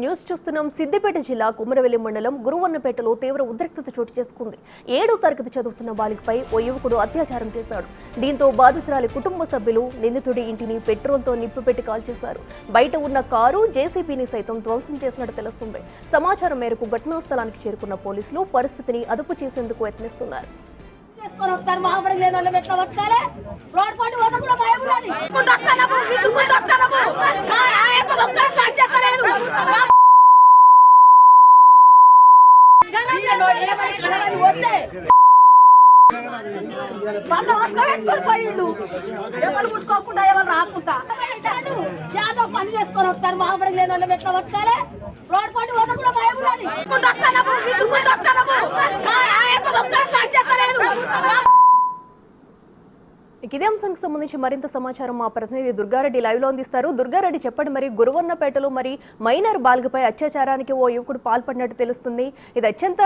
News చూస్తున్నాం. సిద్దిపేట జిల్లా కుమరవెల్లి మండలం గురువన్నపేటలో తీవ్ర ఉద్రిక్తత చోటు చేసుకుంది. 7వ తరగతి చదువుతున్న బాలికపై ఓ యువకుడు అత్యాచారం చేశాడు. దీంతో బాధితురాలి కుటుంబ సభ్యులు నిందితుడి ఇంటిని పెట్రోల్తో నిప్పుపెట్టి కాల్చేశారు. బయట ఉన్న కారు జేసీబీని సైతం ధ్వంసం చేసినట్టు తెలుస్తుంది. సమాచారం మేరకు ఘటనా స్థలానికి చేరుకున్న పోలీసులు పరిస్థితిని అదుపు చేసేందుకు యత్నిస్తున్నారు. ఎవరు ముట్టుకోకుండా ఎవరు రాకుండా పని చేసుకొని వస్తారు. మాబడి లేని వాళ్ళు ఎట్లా వస్తారే రోడ్ పాటు పోతే కూడా భయం ఉన్నది. ఇదే అంశానికి సంబంధించి మరింత సమాచారం మా ప్రతినిధి దుర్గారెడ్డి లైవ్ లో అందిస్తారు. దుర్గారెడ్డి, చెప్పండి, మరి గురువన్నపేటలో మరి మైనర్ బాలికపై అత్యాచారానికి ఓ యువకుడు పాల్పడినట్టు తెలుస్తుంది. ఇది అత్యంత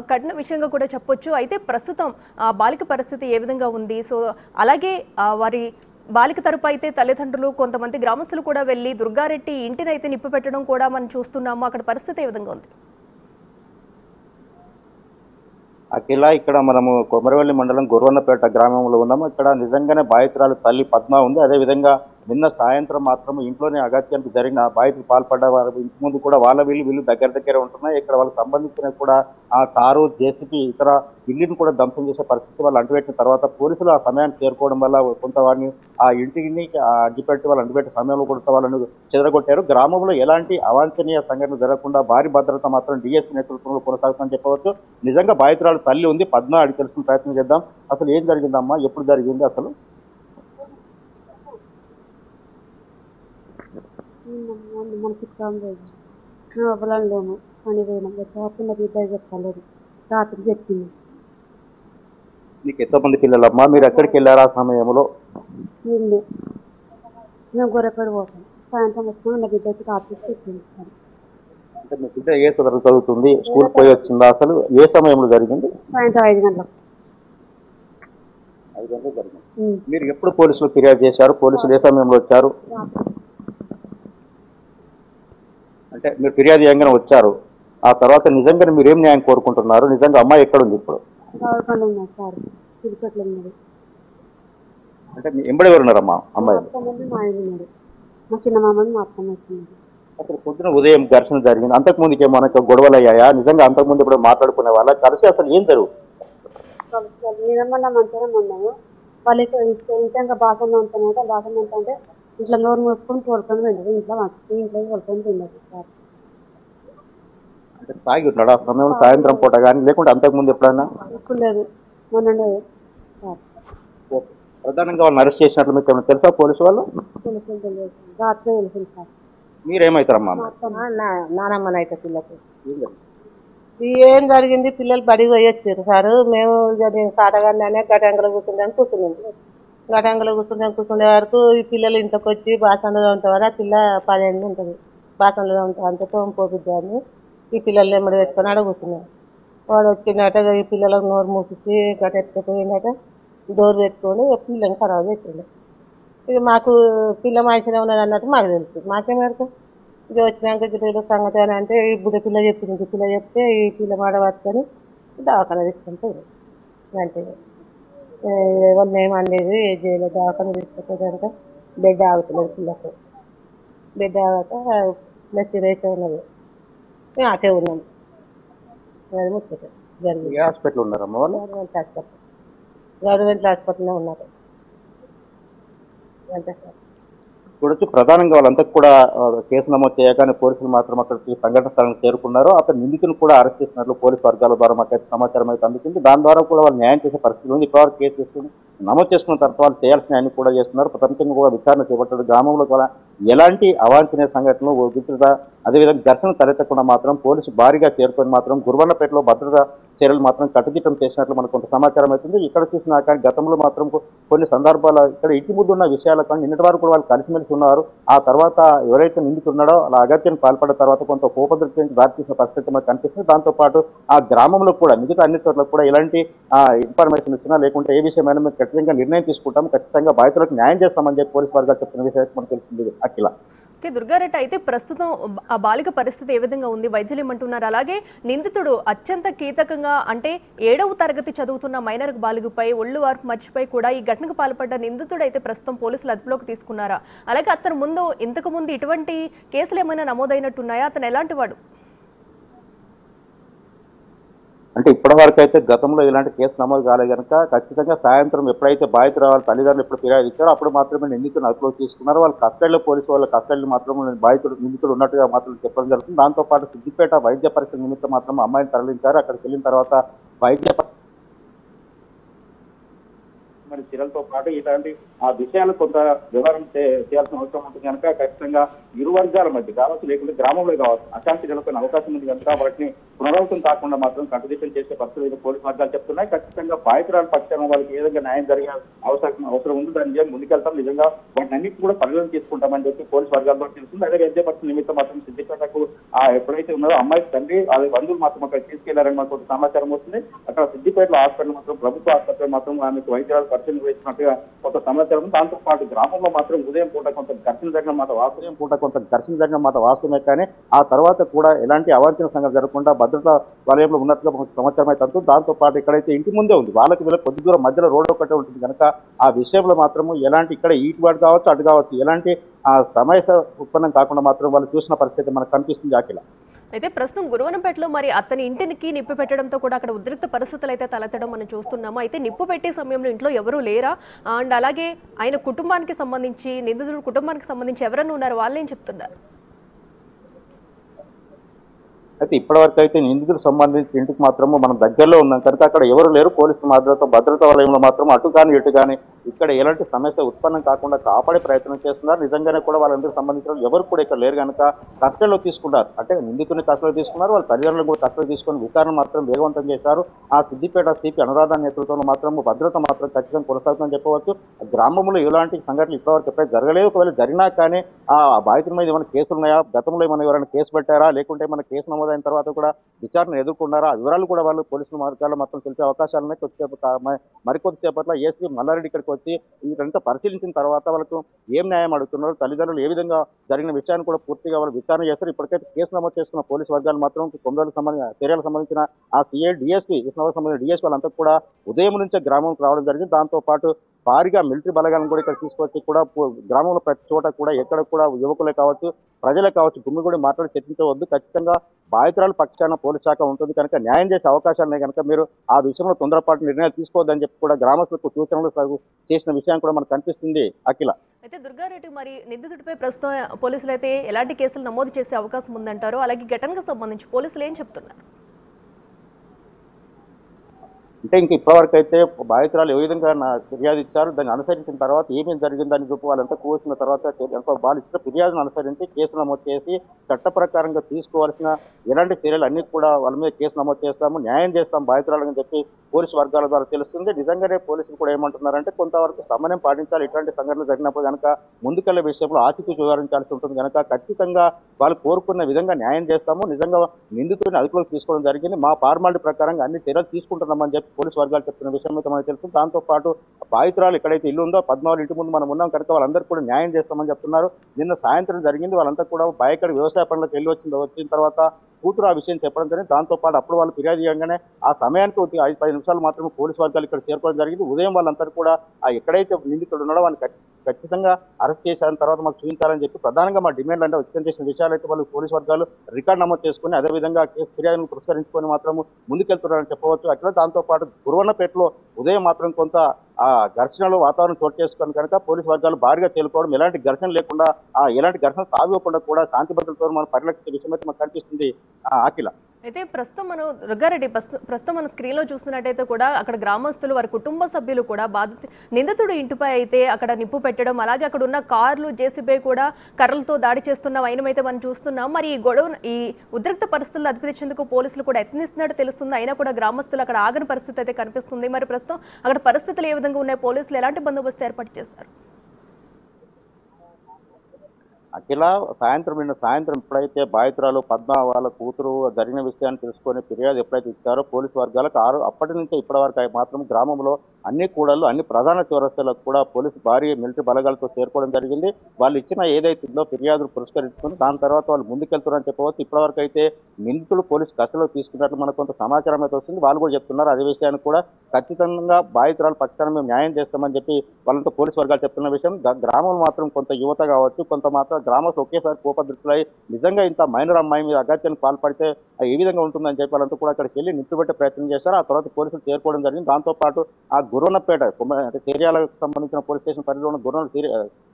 కఠిన విషయంగా కూడా చెప్పొచ్చు. అయితే ప్రస్తుతం ఆ బాలిక పరిస్థితి ఏ విధంగా ఉంది? సో అలాగే వారి బాలిక తరపు అయితే తల్లిదండ్రులు, కొంతమంది గ్రామస్తులు కూడా వెళ్లి దుర్గారెడ్డి ఇంటిని అయితే నిప్పు పెట్టడం కూడా మనం చూస్తున్నాము. అక్కడ పరిస్థితి ఏ విధంగా ఉంది? అఖిల, ఇక్కడ మనము కొమరవెల్లి మండలం గురువన్నపేట గ్రామంలో ఉన్నాము. ఇక్కడ నిజంగానే బాధితురాలు తల్లి పద్మ ఉంది. అదేవిధంగా నిన్న సాయంత్రం మాత్రం ఇంట్లోనే అగత్యానికి జరిగిన బాధితులు పాల్పడ్డ వారు ఇంటి ముందు కూడా వాళ్ళ వీళ్ళు దగ్గర ఉంటున్నాయి. ఇక్కడ వాళ్ళకి సంబంధించిన కూడా ఆ కారు జేసీబీ ఇతర ఇల్లుని కూడా ధ్వంసం చేసే పరిస్థితి వాళ్ళు అంటుపెట్టిన తర్వాత పోలీసులు ఆ సమయాన్ని చేరుకోవడం వల్ల కొంత వారిని ఆ ఇంటిని అడ్డుపెట్టి వాళ్ళు అంటుపెట్టే సమయంలో కూడా వాళ్ళని చెదరగొట్టారు. గ్రామంలో ఎలాంటి అవాంఛనీయ సంఘటన జరగకుండా భారీ భద్రత మాత్రం డిఎస్పీ నేతృత్వంలో కొనసాగుతుందని చెప్పవచ్చు. నిజంగా బాధితురాలు తల్లి ఉంది పద్మ, అడిగి తెలుసుకునే ప్రయత్నం చేద్దాం. అసలు ఏం జరిగిందమ్మా, ఎప్పుడు జరిగింది అసలు? మన చిత్రం మేము అవ్వలేము పని పోయినాం. చిన్న బిడ్డ చెప్పలేదు, రాత్రి చెప్పింది. మీకు ఎంతమంది పిల్లలమ్మా? మీరు ఎక్కడికి వెళ్ళారు ఆ సమయంలో? ఇల్లు మేము గొర్రెపడి పోతాం. సాయంత్రం వచ్చినా నా బిడ్డ వచ్చి రాత్రి చెప్పింది. అంటే మీ బిడ్డ ఏ తరగతి చదువుతుంది? స్కూల్ పోయి వచ్చిందా? అసలు ఏ సమయంలో జరిగింది? సాయంత్రం 5 గంటలకు. 5 గంటలకు జరిగింది. మీరు ఎప్పుడు పోలీసులు ఫిర్యాదు చేశారు? పోలీసులు ఏ సమయంలో వచ్చారు? అంటే మీరు ఫిర్యాదు చేయంగానే వచ్చారు. ఆ తర్వాత నిజంగా మీరు ఏం న్యాయం కోరుకుంటున్నారు? నిజంగా అమ్మాయి ఎక్కడ ఉంది ఇప్పుడు? అంటే ఎంబడి ఎవరు ఉన్నారమ్మా అమ్మాయి? మా చిన్న మామని మా అత్తమ్మ వచ్చింది. అసలు పొద్దున ఉదయం ఘర్షణ జరిగింది. అంతకుముందుకే మనకు గొడవలు అయ్యాయా? నిజంగా అంతకుముందు ఇప్పుడు మాట్లాడుకునే వాళ్ళ కలిసి అసలు ఏం జరుగు? నిజమన్నా మంచిగా ఉన్నాము. వాళ్ళకి ఇంకా బాసంలో ఉంటానంటే బాసంలో ఉంటుంటే ఇట్లా నోరు మూసుకొని తోలుకొని వెళ్ళదు. ఇంట్లో తోలుకొని వెళ్ళదు సార్. అంటే తాగి ఉన్నాడు ఆ సమయంలో సాయంత్రం పూట కానీ, లేకుంటే అంతకుముందు ఎప్పుడైనా? ఇప్పుడు లేదు, మొన్న సార్. ప్రధానంగా వాళ్ళని అరెస్ట్ చేసినట్లు మీకు ఏమైనా తెలుసా పోలీసు వాళ్ళు? తెలియదు, రాత్రి తెలిసింది సార్. మీరేమవుతారమ్మా? నానమ్మనైతే పిల్లకి ఏం జరిగింది? పిల్లలు బడికి పోయి వచ్చారు సార్. మేము సాటగానే గటంగలో కూర్చున్నాం. గటంగలో కూర్చుండే వరకు ఈ పిల్లలు ఇంట్లోకి వచ్చి బాసనలో ఉంటారు. ఆ పిల్ల 10 ఏళ్ళు ఉంటుంది. బాసనలో ఉంటారు అంతే పోపిద్దాన్ని ఈ పిల్లలు ఎమ్మడి పెట్టుకొని ఆడ కూర్చున్నాం. వాడు వచ్చిందట, ఈ పిల్లలకు నోరు మూపించి గట ఎత్తుకుపోయిందట. డోర్ పెట్టుకొని పిల్లని ఖరాబ్ పెట్టిండు. ఇక మాకు పిల్ల మంచిగా ఉన్నది అన్నట్టు మాకు తెలుసు. మాకేం పెడతాం? ఇక వచ్చినాక గిట్ల సంగతి అని అంటే ఈ బుడ్డ పిల్ల చెప్పింది. పిల్ల చెప్తే ఈ పిల్ల మాట పట్టుకొని దవాఖాన తీసుకొని పోయింది. అంటే ఎవరిని ఏమనేది ఏ చేయలేదు. దవాఖాన తీసుకుంటే బెడ్ ఆగుతున్నది పిల్లకు. బెడ్ ఆగాక ప్లస్ రేసే ఉన్నది. మేము అటే ఉన్నాము. అది ముచ్చట జరిగింది. హాస్పిటల్ ఉన్నారమ్మా వాళ్ళు? గవర్నమెంట్ హాస్పిటల్లో ఉన్నారు. అంతే సార్. చూడొచ్చు, ప్రధానంగా వాళ్ళంతా కూడా కేసు నమోదు చేయగానే పోలీసులు మాత్రం అక్కడికి సంఘటన స్థలానికి చేరుకున్నారు. అక్కడ నిందితులు కూడా అరెస్ట్ చేసినట్లు పోలీసు వర్గాల ద్వారా మాకైతే సమాచారం అయితే అందుతుంది. దాని ద్వారా కూడా వాళ్ళు న్యాయం చేసే పరిస్థితి ఉంది. ఇప్పటివరకు కేసు చేసుకుని నమోదు చేసుకున్న తర్వాత వాళ్ళు చేయాల్సిన న్యాయం కూడా చేస్తున్నారు. ప్రపంచంగా కూడా విచారణ చేపట్టారు. గ్రామంలో కూడా ఎలాంటి అవాంఛనీయ సంఘటనలు విస్తృత అదేవిధంగా ఘర్షణ తలెత్తకుండా మాత్రం పోలీసు భారీగా చేరుకొని మాత్రం గురువన్నపేటలో భద్రతా చర్యలు మాత్రం కట్టుదిట్టం చేసినట్లు మనకు కొంత సమాచారం అవుతుంది. ఇక్కడ చూసినా కానీ గతంలో మాత్రం కొన్ని సందర్భాలు ఇక్కడ ఇంటి ముందు ఉన్న విషయాల కానీ నిన్నటి వరకు కూడా వాళ్ళు కలిసిమెలిసి ఉన్నారు. ఆ తర్వాత ఎవరైతే నిందితున్నాడో అలా అగత్యాన్ని పాల్పడిన తర్వాత కొంత కోపదృష్టికి దారితీసిన పరిస్థితి మనకు కనిపిస్తుంది. దాంతోపాటు ఆ గ్రామంలో కూడా మిగతా అన్ని చోట్ల కూడా ఎలాంటి ఇన్ఫర్మేషన్ ఇచ్చినా లేకుంటే ఏ విషయమైనా మేము ఖచ్చితంగా నిర్ణయం తీసుకుంటాం, ఖచ్చితంగా బాధితులకు న్యాయం చేస్తామని చెప్పి పోలీసు వర్గాలు చెప్తున్న విషయం మనకు తెలిసింది. అఖిల. ఓకే దుర్గారెడ్డి, అయితే ప్రస్తుతం ఆ బాలిక పరిస్థితి ఏ విధంగా ఉంది? వైద్యులు ఏమంటున్నారు? అలాగే నిందితుడు అత్యంత కీలకంగా అంటే 7వ తరగతి చదువుతున్న మైనర్ బాలికపై ఒళ్ళు వార్పు మర్చిపోయి కూడా ఈ ఘటనకు పాల్పడ్డ నిందితుడు అయితే ప్రస్తుతం పోలీసులు అదుపులోకి తీసుకున్నారా? అలాగే అతను ఇంతకు ముందు ఇటువంటి కేసులు ఏమైనా నమోదైనట్టున్నాయా? అతను ఎలాంటి వాడు? అంటే ఇప్పటివరకు అయితే గతంలో ఇలాంటి కేసు నమోదు కాలేదు కనుక ఖచ్చితంగా సాయంత్రం ఎప్పుడైతే బాధితురాలు తల్లిదండ్రులు ఎప్పుడు ఫిర్యాదు ఇచ్చారో అప్పుడు మాత్రమే నిందితులను అదుపులోకి తీసుకున్నారు. వాళ్ళ కస్టడీలో పోలీసు వాళ్ళ కస్టడీలో మాత్రం నిందితుడు ఉన్నట్టుగా మాత్రం చెప్పడం జరుగుతుంది. దాంతోపాటు సిద్దిపేట వైద్య పరీక్ష నిమిత్తం మాత్రం అమ్మాయిని తరలించారు. అక్కడికి వెళ్ళిన తర్వాత వైద్య మరి చర్యలతో పాటు ఇలాంటి ఆ విషయాలు కొంత వివరణ చేయాల్సిన అవసరం ఉంటుంది కనుక ఖచ్చితంగా ఇరు వర్గాల మధ్య కావచ్చు, లేకుంటే గ్రామంలో కావచ్చు అశాంతి నెలకొనే అవకాశం ఉంది కనుక వాటిని పునరావృతం కాకుండా మాత్రం కట్టుదిట్టం చేసే పరిస్థితులు పోలీసు వర్గాలు చెప్తున్నాయి. ఖచ్చితంగా బాధితురాల పక్షాన వాళ్ళకి ఏ విధంగా న్యాయం జరిగే అవసరం ఉంది. దాని నిజంగా ముందుకెళ్తాం, నిజంగా వాటిని అన్నింటి కూడా పరిగణన తీసుకుంటామని చెప్పి పోలీసు వర్గాల్లో తెలుస్తుంది. అదే వైద్య పరీక్ష నిమిత్తం మాత్రం సిద్దిపేటకు ఎప్పుడైతే ఉన్నారో అమ్మాయి తండ్రి వాళ్ళ బంధువులు మాత్రం అక్కడ తీసుకెళ్లారని మాకు సమాచారం వస్తుంది. అక్కడ సిద్దిపేటలో హాస్పిటల్ మాత్రం ప్రభుత్వ ఆసుపత్రి మాత్రం ఆమెకు వైద్యాలు పరిశీలన వేసినట్టుగా కొంత సమాచారం. దాంతో పాటు గ్రామంలో మాత్రం ఉదయం పూట కొంత ఘర్షణ జరిగిన మాట వాస్తవమే, కానీ ఆ తర్వాత కూడా ఎలాంటి అవాంఛనీయ సంఘటన జరగకుండా భద్రతా వలయంలో ఉన్నట్టుగా సమాచారం అయితే అంటుంది. దాంతో పాటు ఇక్కడైతే ఇంటి ముందే ఉంది, వాళ్ళకి వీళ్ళకి కొద్ది దూరం మధ్యలో రోడ్డు ఒకటే ఉంటుంది కనుక ఆ విషయంలో మాత్రము ఎలాంటి ఇక్కడ ఇటు కావచ్చు అటు కావచ్చు ఎలాంటి సమస్య ఉత్పన్నం కాకుండా మాత్రం వాళ్ళు చూసిన పరిస్థితి మనకు కనిపిస్తుంది. అఖిల, అయితే ప్రస్తుతం గురువనపేటలో మరి అతని ఇంటికి నిప్పు పెట్టడంతో కూడా అక్కడ ఉద్రిక్త పరిస్థితులు అయితే తలెత్తడం మనం చూస్తున్నాము. అయితే నిప్పు పెట్టే సమయంలో ఇంట్లో ఎవరూ లేరా? అండ్ అలాగే ఆయన కుటుంబానికి సంబంధించి నిందితుడు కుటుంబానికి సంబంధించి ఎవరన్నా ఉన్నారు? వాళ్ళు ఏం చెప్తున్నారు? అయితే ఇప్పటివరకు అయితే నిందితులకు సంబంధించి ఇంటికి మాత్రము మనం దగ్గరలో ఉన్నాం కనుక అక్కడ ఎవరు లేరు. పోలీసు భద్రతా వలయంలో మాత్రం అటు కానీ ఇటు కానీ ఇక్కడ ఎలాంటి సమస్య ఉత్పన్నం కాకుండా కాపాడే ప్రయత్నం చేస్తున్నారు. నిజంగానే కూడా వాళ్ళందరికీ సంబంధించిన ఎవరు కూడా ఇక్కడ లేరు కనుక కస్టడీలో తీసుకున్నారు. అంటే నిందితుని కస్టడీలో తీసుకున్నారు, వాళ్ళ తల్లిదండ్రులను కూడా కస్టడీ తీసుకొని విచారణ మాత్రం వేగవంతం చేశారు. ఆ సిద్దిపేట సిపి అనురాధ నేతృత్వంలో మాత్రం భద్రత మాత్రం ఖచ్చితంగా కొనసాగుతుందని చెప్పవచ్చు. గ్రామంలో ఎలాంటి సంఘటనలు ఇప్పటివరకు ఎప్పుడైతే జరగలేదు. ఒకవేళ జరిగినా కానీ ఆ బాధితుల మీద ఏమైనా కేసులు ఉన్నాయా, గతంలో ఏమైనా ఎవరైనా కేసు పెట్టారా, లేకుంటే మన కేసు నమోదైన తర్వాత కూడా విచారణ ఎదుర్కొన్నారా, ఆ వివరాలు కూడా వాళ్ళు పోలీసుల మార్గాల్లో మొత్తం తెలిసే అవకాశాలు ఉన్నాయి. మరికొద్దిసేపట్లో ఏసీ మల్లారెడ్డి ఇక్కడికి వచ్చి వీరంతా పరిశీలించిన తర్వాత వాళ్ళకు ఏం న్యాయం అడుగుతున్నారు, తల్లిదండ్రులు ఏ విధంగా జరిగిన విషయాన్ని కూడా పూర్తిగా వాళ్ళు విచారణ చేస్తారు. ఇప్పటికైతే కేసు నమోదు చేసుకున్న పోలీసు వర్గాలు మాత్రం చర్యలకు సంబంధించిన ఆ సిఐ డిఎస్పీ విష్ణువర్కి సంబంధించిన డిఎస్పీ వాళ్ళంతా కూడా ఉదయం నుంచే గ్రామంకి రావడం జరిగింది. దాంతో పాటు భారీగా మిలిటరీ బలగాలను కూడా ఇక్కడ తీసుకొచ్చి కూడా గ్రామంలో ప్రతి చోట కూడా ఎక్కడ కూడా యువకులే కావచ్చు ప్రజలే కావచ్చు గుమ్మిగూడి మాట్లాడి చర్చించవద్దు. ఖచ్చితంగా బాధితురాల పక్షాన పోలీస్ శాఖ ఉంటుంది కనుక న్యాయం చేసే అవకాశాలు కనుక మీరు ఆ విషయంలో తొందరపాటు నిర్ణయాలు తీసుకోవద్దని చెప్పి కూడా గ్రామస్తులకు సూచనలు చేసిన విషయం కూడా మనకు కనిపిస్తుంది. అఖిల, అయితే దుర్గారెడ్డి, మరి నిందితుడిపై ప్రస్తుతం పోలీసులు అయితే ఎలాంటి కేసులు నమోదు చేసే అవకాశం ఉందంటారు? అలాగే ఘటనకు సంబంధించి పోలీసులు ఏం చెప్తున్నారు? అంటే ఇంక ఇప్పటివరకు అయితే బాధితురాలు ఏ విధంగా ఫిర్యాదు ఇచ్చారు, దాన్ని అనుసరించిన తర్వాత ఏమేమి జరిగిందని చెప్పి వాళ్ళంతా కూర్చున్న తర్వాత వాళ్ళు ఇచ్చిన ఫిర్యాదును అనుసరించి కేసు నమోదు చేసి చట్ట ప్రకారంగా తీసుకోవాల్సిన ఎలాంటి చర్యలు అన్ని కూడా వాళ్ళ మీద కేసు నమోదు చేస్తాము, న్యాయం చేస్తాం బాధితురాలని చెప్పి పోలీసు వర్గాల ద్వారా తెలుస్తుంది. నిజంగానే పోలీసులు కూడా ఏమంటున్నారంటే కొంతవరకు సమన్వయం పాటించాలి. ఇట్లాంటి సంఘటనలు జరిగినప్పుడు కనుక ముందుకెళ్లే విషయంలో ఆచితూచి వివరించాల్సి ఉంటుంది కనుక ఖచ్చితంగా వాళ్ళు కోరుకున్న విధంగా న్యాయం చేస్తాము. నిజంగా నిందితుడిని అదుపులోకి తీసుకోవడం జరిగింది. మా ఫార్మాలిటీ ప్రకారంగా అన్ని చర్యలు తీసుకుంటున్నామని చెప్పి పోలీసు వర్గాలు చెప్తున్న విషయం అయితే మనకు తెలుసు. దాంతో పాటు బాధితురాలు ఎక్కడైతే ఇల్లు ఉందో పద్మావతి ఇంటి ముందు మనం ఉన్నాం కనుక వాళ్ళందరూ కూడా న్యాయం చేస్తామని చెప్తున్నారు. నిన్న సాయంత్రం జరిగింది. వాళ్ళంతా కూడా బాయకడ వ్యవసాయ పనులకు వెళ్ళి వచ్చిన తర్వాత కూతురు ఆ విషయం చెప్పడం జరిగింది. దాంతో పాటు అప్పుడు వాళ్ళు ఫిర్యాదు చేయగానే ఆ సమయానికి 5-10 నిమిషాలు మాత్రమే పోలీసు వర్గాలు ఇక్కడ చేరుకోవడం జరిగింది. ఉదయం వాళ్ళంతా కూడా ఎక్కడైతే నిందితుడు ఉన్నాడో వాళ్ళని ఖచ్చితంగా అరెస్ట్ చేసిన తర్వాత మాకు చూపించాలని చెప్పి ప్రధానంగా మా డిమాండ్ అంటే వ్యక్తం చేసిన విషయాలు అయితే వాళ్ళు పోలీసు వర్గాలు రికార్డు నమోదు చేసుకుని అదేవిధంగా కేసు ఫిర్యాదును పురస్కరించుకొని మాత్రం ముందుకెళ్తున్నారని చెప్పవచ్చు. అట్లా దాంతో పాటు గురువన్నపేటలో ఉదయం మాత్రం కొంత ఘర్షణలు వాతావరణం చోటు చేసుకుని కనుక పోలీసు వర్గాలు భారీగా తేలుకోవడం, ఎలాంటి ఘర్షణ లేకుండా ఎలాంటి ఘర్షణ సాగివ్వకుండా కూడా శాంతి భద్రతతో మనం పరిరక్షించే విషయం అయితే మనకు కనిపిస్తుంది. అఖిల, అయితే ప్రస్తుతం మనం దుర్గారెడ్డి ప్రస్తుతం మన స్క్రీన్లో చూస్తున్నట్టయితే కూడా అక్కడ గ్రామస్తులు వారి కుటుంబ సభ్యులు కూడా నిందితుడు ఇంటిపై అయితే అక్కడ నిప్పు పెట్టడం, అలాగే అక్కడ ఉన్న కార్లు జేసీబీ కూడా కర్రలతో దాడి చేస్తున్న వైనమైతే మనం చూస్తున్నాం. మరి ఈ ఉద్రిక్త పరిస్థితులు అదుపుచేసేందుకు పోలీసులు కూడా యత్నిస్తున్నట్టు తెలుస్తుంది. అయినా కూడా గ్రామస్తులు అక్కడ ఆగని పరిస్థితి అయితే కనిపిస్తుంది. మరి ప్రస్తుతం అక్కడ పరిస్థితులు ఏ విధంగా ఉన్నాయి? పోలీసులు ఎలాంటి బందోబస్తు ఏర్పాటు చేస్తారు? అఖిల, నిన్న సాయంత్రం ఎప్పుడైతే బాధితురాలు పద్మ వాళ్ళ కూతురు జరిగిన విషయాన్ని తెలుసుకొని ఫిర్యాదు ఎప్పుడైతే ఇచ్చారో పోలీసు వర్గాలకు అప్పటి నుంచే ఇప్పటి వరకు మాత్రం గ్రామంలో అన్ని కూడళ్ళు అన్ని ప్రధాన చౌరస్తాలకు కూడా పోలీసు భారీ మిలిటరీ బలగాలతో చేరుకోవడం జరిగింది. వాళ్ళు ఇచ్చిన ఏదైతుందో ఫిర్యాదులు పురస్కరించుకొని దాని తర్వాత వాళ్ళు ముందుకెళ్తున్నారని చెప్పవచ్చు. ఇప్పటివరకు అయితే నిందితులు పోలీసు కస్టడీలో తీసుకున్నట్లు మనకు కొంత సమాచారం అయితే వస్తుంది. వాళ్ళు కూడా చెప్తున్నారు అదే విషయాన్ని కూడా ఖచ్చితంగా బాధితురాలు పక్షాన మేము న్యాయం చేస్తామని చెప్పి వాళ్ళతో పోలీసు వర్గాలు చెప్తున్న విషయం. గ్రామంలో మాత్రం కొంత యువత కావచ్చు, కొంత మాత్రం గ్రామస్తులు ఒకేసారి కోపదృష్టులై నిజంగా ఇంత మైనర్ అమ్మాయి మీద అగత్యానికి పాల్పడితే ఏ విధంగా ఉంటుందని చెప్పి వాళ్ళంతా కూడా అక్కడికి వెళ్ళి నిట్టుబెట్టే ప్రయత్నం చేశారు. ఆ తర్వాత పోలీసులు చేరుకోవడం జరిగింది. దాంతోపాటు ఆ గుర్రన్నపేట అంటే చేర్యాలకు సంబంధించిన పోలీస్ స్టేషన్ పరిధిలో ఉన్న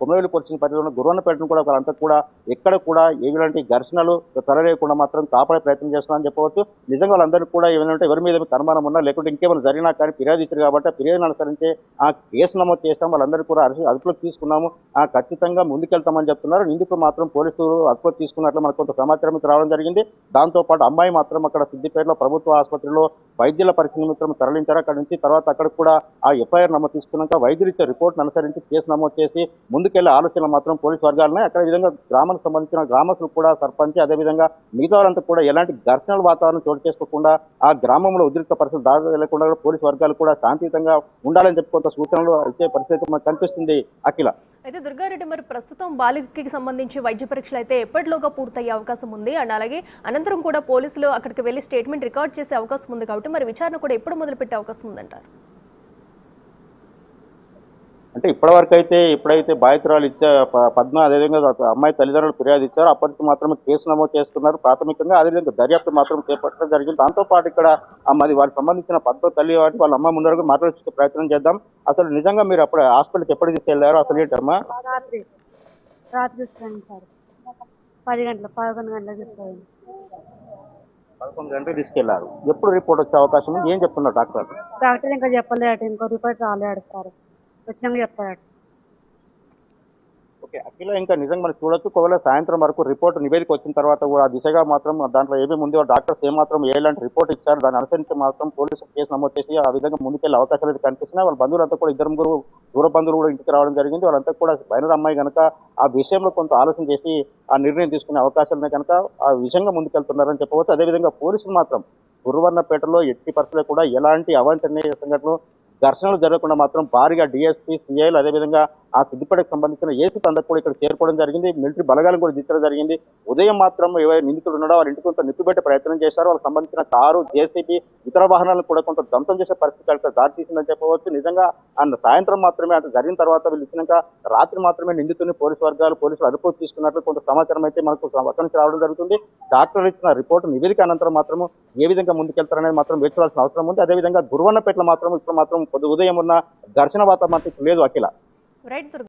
కొమరవెల్లి పోలీస్ స్టేషన్ పరిధిలో ఉన్న గుర్రన్నపేటను కూడా వాళ్ళంతా కూడా ఎక్కడ కూడా ఎలాంటి ఘర్షణలు తరలేకుండా మాత్రం కాపాడే ప్రయత్నం చేస్తున్నారని చెప్పవచ్చు. నిజంగా వాళ్ళందరికీ కూడా ఏమంటే ఎవరి మీద అనుమానం ఉన్నా లేకుంటే ఇంకేమైనా జరిగినా కానీ ఫిర్యాదు ఇచ్చారు కాబట్టి ఆ ఫిర్యాదును అనుసరించి ఆ కేసు నమోదు చేస్తాం, వాళ్ళందరూ కూడా అదుపులోకి తీసుకున్నాము, ఖచ్చితంగా ముందుకెళ్తామని చెప్తున్నారు. నిందితులు మాత్రం పోలీసులు అదుపులోకి తీసుకున్నట్లు మనకు కొంత సమాచారం రావడం జరిగింది. దాంతోపాటు అమ్మాయి మాత్రం అక్కడ సిద్దిపేటలో ప్రభుత్వ ఆసుపత్రిలో వైద్యుల పరీక్ష నిమిత్తం తరలించారు. అక్కడి నుంచి తర్వాత అక్కడ కూడా ఆ ఎఫ్ఐఆర్ నమోదు తీసుకున్నాక వైద్యులు ఇచ్చే రిపోర్ట్ అనుసరించి కేసు నమోదు చేసి ముందుకెళ్లే ఆలోచనలు మాత్రం పోలీసు వర్గాలున్నాయి. అక్కడ విధంగా గ్రామానికి సంబంధించిన గ్రామస్తులు కూడా సర్పంచ్ అదేవిధంగా మిగతా వాళ్ళంతా కూడా ఎలాంటి ఘర్షణల వాతావరణం చోటు చేసుకోకుండా ఆ గ్రామంలో ఉద్రిక్త పరిస్థితులు దాదాపు వెళ్లకుండా పోలీసు వర్గాలు కూడా శాంతియుతంగా ఉండాలని చెప్పి కొంత సూచనలు ఇచ్చే పరిస్థితి మనకు కనిపిస్తుంది. అఖిల, అయితే దుర్గారెడ్డి మరి ప్రస్తుతం బాలికకి సంబంధించి వైద్య పరీక్షలు అయితే ఎప్పటిలోగా పూర్తయ్యే అవకాశం ఉంది అండ్ అలాగే అనంతరం కూడా పోలీసులు అక్కడికి వెళ్లి స్టేట్మెంట్ రికార్డ్ చేసే అవకాశం ఉంది కాబట్టి మరి విచారణ కూడా ఎప్పుడు మొదలు పెట్టే అవకాశం ఉందంటారు? అంటే ఇప్పటివరకు అయితే ఎప్పుడైతే బాధితురాలు ఇచ్చే పద్మ అదేవిధంగా అమ్మాయి తల్లిదండ్రులు ఫిర్యాదు ఇచ్చారో అప్పటికి మాత్రమే కేసు నమోదు చేసుకున్నారు ప్రాథమికంగా. అదేవిధంగా దర్యాప్తు మాత్రం చేపట్టడం జరిగింది. దాంతోపాటు ఇక్కడ మరి వారికి సంబంధించిన పద్మ తల్లి వాటి వాళ్ళ అమ్మ ముందరకు మాట్లాడే ప్రయత్నం చేద్దాం. అసలు నిజంగా మీరు అప్పుడు హాస్పిటల్కి ఎప్పుడు తీసుకెళ్లారు? అసలు ఏంటమ్మా? రాత్రి తీసుకెళ్ళండి సార్, 11 గంటలకు తీసుకెళ్ళండి. 11 గంటలకు తీసుకెళ్లారు. ఎప్పుడు రిపోర్ట్ వచ్చే అవకాశం ఉంది? ఏం చెప్తున్నారు డాక్టర్? డాక్టర్ ఇంకా చెప్పలేడు, ఇంకో రిపోర్ట్ రాలేడు సార్, వచ్చినాక చెప్తాడు. ఓకే అఖిల, ఇంకా నిజంగా మనం చూడొచ్చు ఒకవేళ సాయంత్రం వరకు రిపోర్ట్ నివేదిక వచ్చిన తర్వాత కూడా ఆ దిశగా మాత్రం దాంట్లో ఏమేమి ఉందో డాక్టర్స్ ఏమాత్రం ఎలాంటి రిపోర్ట్ ఇచ్చారు దాన్ని అనుసరించి మాత్రం పోలీసులు కేసు నమోదు చేసి ఆ విధంగా ముందుకెళ్లే అవకాశాలు అయితే కనిపిస్తున్నాయి. వాళ్ళ బంధువులంతా కూడా ఇద్దరు దూర బంధువులు కూడా ఇంటికి రావడం జరిగింది. వాళ్ళంతా కూడా మైనర్ అమ్మాయి కనుక ఆ విషయంలో కొంత ఆలోచన చేసి ఆ నిర్ణయం తీసుకునే అవకాశాలు కనుక ఆ విషయంగా ముందుకెళ్తున్నారని చెప్పవచ్చు. అదేవిధంగా పోలీసులు మాత్రం గురువర్ణపేటలో ఎట్టి పరిస్థితుల్లో కూడా ఎలాంటి అవాంఛనీయ సంఘటనలు ఘర్షణలు జరగకుండా మాత్రం భారీగా డిఎస్పీ సిఐలు అదేవిధంగా ఆ సిద్దిపేటకు సంబంధించిన ఏసీపీ అందరూ కూడా ఇక్కడ చేరుకోవడం జరిగింది. మిలిటరీ బలగాలను కూడా దించడం జరిగింది. ఉదయం మాత్రం ఎవరైతే నిందితులు ఉన్నాడో వాళ్ళ ఇంటికి కొంత నిప్పుబెట్టే ప్రయత్నం చేశారు. వాళ్ళకి సంబంధించిన కారు, జేసీబీ, ఇతర వాహనాలను కూడా కొంత ధ్వంసం చేసే పరిస్థితి దారి తీసిందని చెప్పవచ్చు. నిజంగా సాయంత్రం మాత్రమే అంటే జరిగిన తర్వాత వీళ్ళు ఇచ్చినాక రాత్రి మాత్రమే నిందితుని పోలీసులు అదుపులోకి తీసుకున్నట్లు కొంత సమాచారం అయితే మనకు అక్కడి నుంచి రావడం జరుగుతుంది. డాక్టర్లు ఇచ్చిన రిపోర్టు నివేదిక అనంతరం మాత్రం ఏ విధంగా ముందుకెళ్తారనేది మాత్రం వేచి చూడాల్సిన అవసరం ఉంది. అదేవిధంగా గురువర్ణపేటలో మాత్రం ఇప్పుడు మాత్రం ఉదయం ఉన్న ఘర్షణ వాతావరణం లేదు. అఖిల. రైట్.